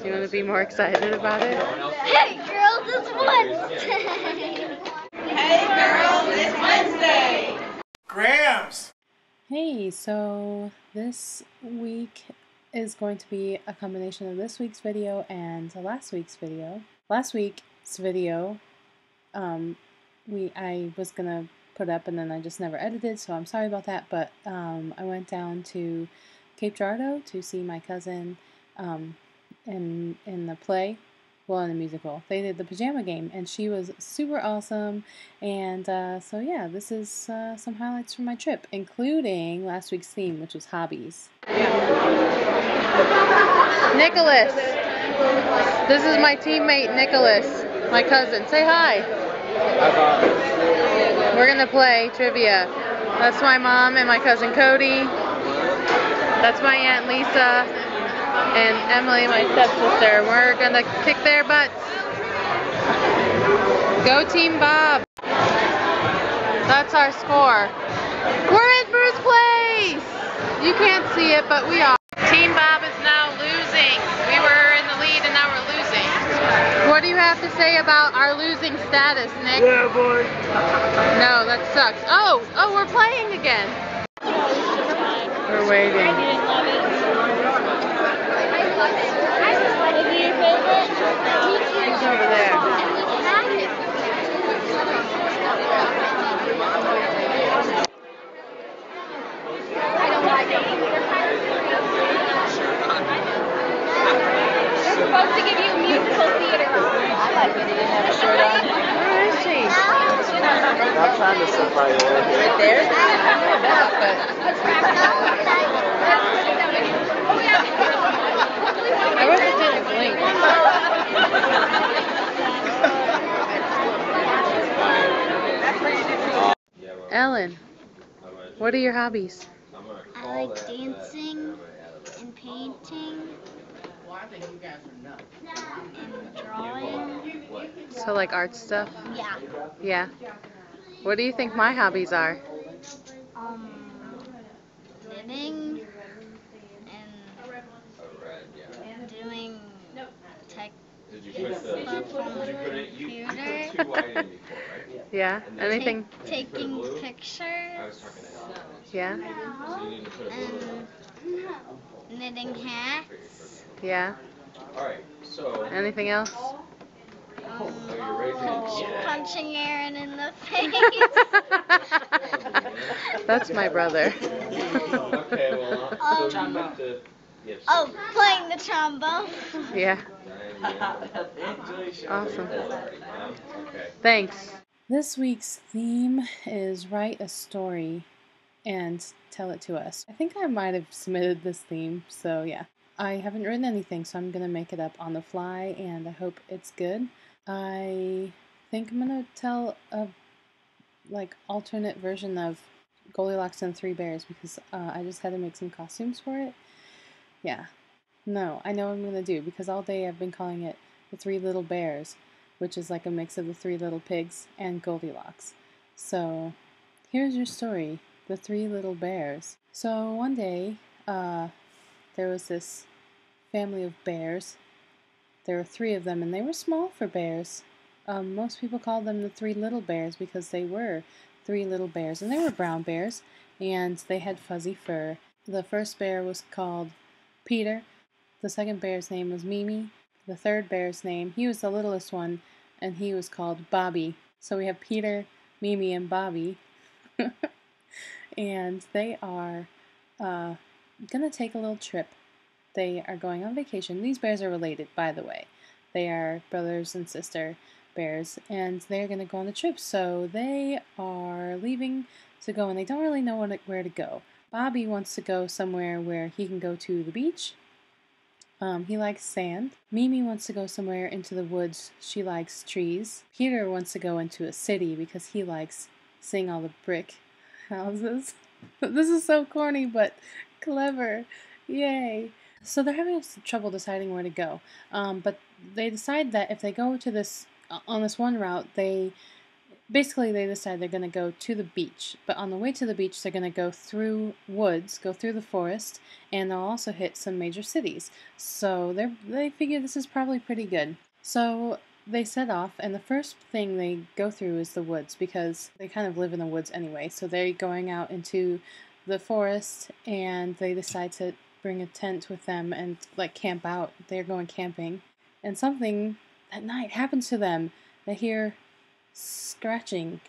Do you want to be more excited about it? Hey girls, it's Wednesday! Hey girls, it's Wednesday! Grams! Hey, so this week is going to be a combination of this week's video and last week's video. Last week's video, I was gonna put up and then I just never edited, so I'm sorry about that, but I went down to Cape Girardeau to see my cousin in the play, well, in the musical. They did the Pajama Game, and she was super awesome, and so yeah, this is some highlights from my trip, including last week's theme, which was hobbies. Nicholas! This is my teammate, Nicholas, my cousin. Say hi! We're gonna play trivia. That's my mom and my cousin Cody. That's my Aunt Lisa and Emily, my stepsister. We're gonna kick their butts. Go Team Bob! That's our score. We're in first place! You can't see it, but we are. Team Bob is now losing. We were in the lead and now we're losing. What do you have to say about our losing status, Nick? Yeah, boy. No, that sucks. Oh, we're playing again. We're waiting. He's over there. I don't like it. They're supposed to give you musical theater. I like it. He didn't have a shirt on. Where is she? I'm trying to sit right there. Right there? I know that, but I wish it didn't blink. Ellen, what are your hobbies? I like dancing and painting and drawing. So like art stuff? Yeah. Yeah. What do you think my hobbies are? Knitting and doing tech stuff on the computer. Yeah? Anything? Taking pictures. Yeah? And knitting hats. Yeah? Anything else? Punching Aaron in the face. That's my brother. Playing the trombone. Yeah. Awesome. Thanks. This week's theme is write a story and tell it to us. I think I might have submitted this theme, so yeah. I haven't written anything, so I'm gonna make it up on the fly, and I hope it's good. I think I'm gonna tell a alternate version of Goldilocks and the Three Bears because I just had to make some costumes for it. Yeah. No, I know what I'm gonna do because all day I've been calling it the Three Little Bears, which is like a mix of the Three Little Pigs and Goldilocks. So here's your story, the Three Little Bears. So one day, there was this family of bears. There were 3 of them, and they were small for bears. Most people called them the 3 little bears because they were 3 little bears, and they were brown bears, and they had fuzzy fur. The first bear was called Peter. The second bear's name was Mimi. The third bear's name, he was the littlest one, and he was called Bobby. So we have Peter, Mimi, and Bobby. And they are gonna take a little trip. They are going on vacation. These bears are related, by the way. They are brothers and sister bears, and they're going to go on a trip. So they are leaving to go, and they don't really know where to go. Bobby wants to go somewhere where he can go to the beach. He likes sand. Mimi wants to go somewhere into the woods. She likes trees. Peter wants to go into a city because he likes seeing all the brick houses. This is so corny, but clever. Yay. So they're having trouble deciding where to go, but they decide that if they go to on this one route, they basically they decide they're going to go to the beach, but on the way to the beach they're going to go through woods, go through the forest, and they'll also hit some major cities. So they figure this is probably pretty good. So they set off, and the first thing they go through is the woods, because they kind of live in the woods anyway. So they're going out into the forest, and they decide to bring a tent with them and like camp out. They're going camping, and something at night happens to them. They hear scratching,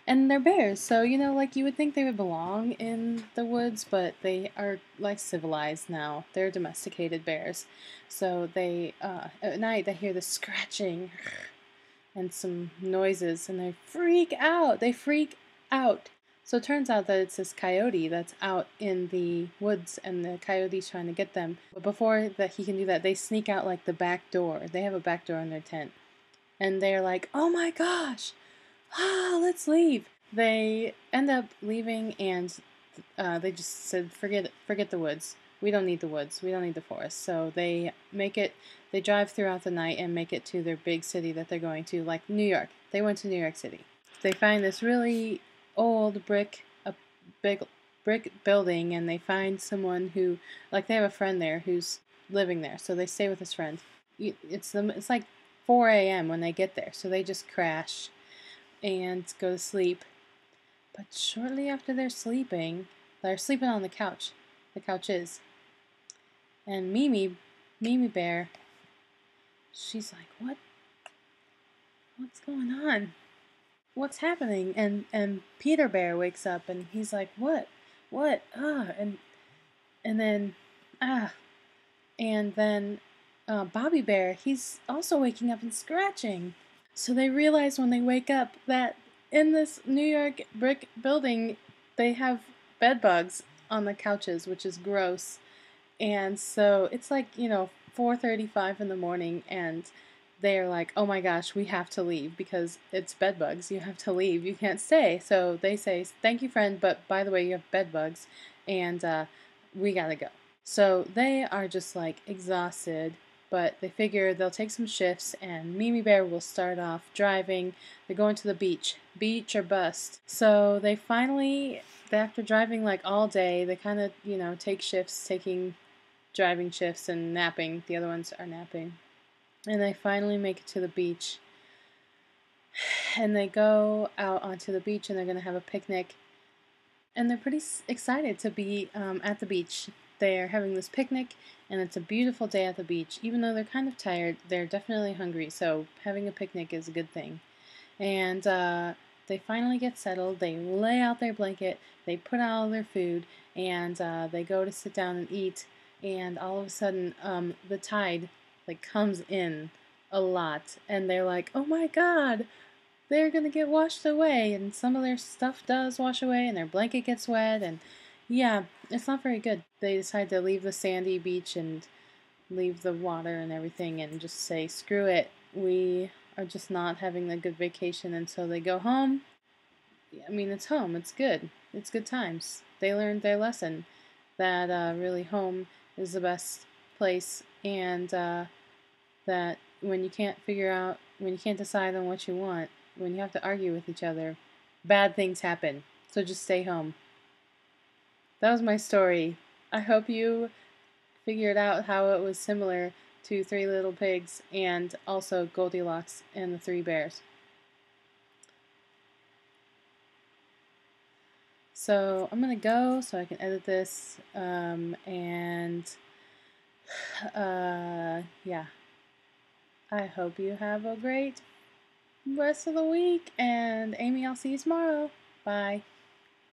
and they're bears, so you know, like you would think they would belong in the woods, but they are like civilized now. They're domesticated bears. So they at night they hear the scratching and some noises, and they freak out. So it turns out that it's this coyote that's out in the woods, and the coyote's trying to get them. But before that he can do that, they sneak out like the back door. They have a back door in their tent. And they're like, oh my gosh, let's leave. They end up leaving, and they just said, forget the woods. We don't need the woods. We don't need the forest. So they drive throughout the night and make it to their big city that they're going to, like New York. They went to New York City. They find this really old big brick building, and they find someone who, like, they have a friend there who's living there. So they stay with his friend. It's like 4 a.m. when they get there, so they just crash and go to sleep. But shortly after they're sleeping on the couch. The couch is. And Mimi Bear, she's like, what's going on? What's happening? And Peter Bear wakes up, and he's like, what? And then Bobby Bear, he's also waking up and scratching. So they realize when they wake up that in this New York brick building, they have bed bugs on the couches, which is gross. And so it's like, 4:35 in the morning, and they're like, oh my gosh, we have to leave because it's bed bugs. You have to leave. You can't stay. So they say, thank you, friend, but by the way, you have bed bugs, and we gotta go. So they are just like exhausted, but they figure they'll take some shifts, and Mimi Bear will start off driving. They're going to the beach or bust. So they finally, after driving like all day, they kind of, take shifts, taking driving shifts and napping. The other ones are napping. And they finally make it to the beach. And they go out onto the beach, and they're going to have a picnic. And they're pretty excited to be at the beach. They're having this picnic, and it's a beautiful day at the beach. Even though they're kind of tired, they're definitely hungry, so having a picnic is a good thing. And they finally get settled. They lay out their blanket, they put out all their food, and they go to sit down and eat. And all of a sudden, the tide comes in a lot, and they're like, oh my god, they're gonna get washed away. And some of their stuff does wash away, and their blanket gets wet, and yeah, it's not very good. They decide to leave the sandy beach and leave the water and everything and just say, screw it, we are just not having a good vacation. And so they go home. I mean, it's home, it's good. It's good times. They learned their lesson that really home is the best place, and that when you can't decide on what you want, when you have to argue with each other, bad things happen. So just stay home. That was my story. I hope you figured out how it was similar to Three Little Pigs and also Goldilocks and the Three Bears. So I'm going to go so I can edit this, yeah. I hope you have a great rest of the week, and Amy, I'll see you tomorrow. Bye.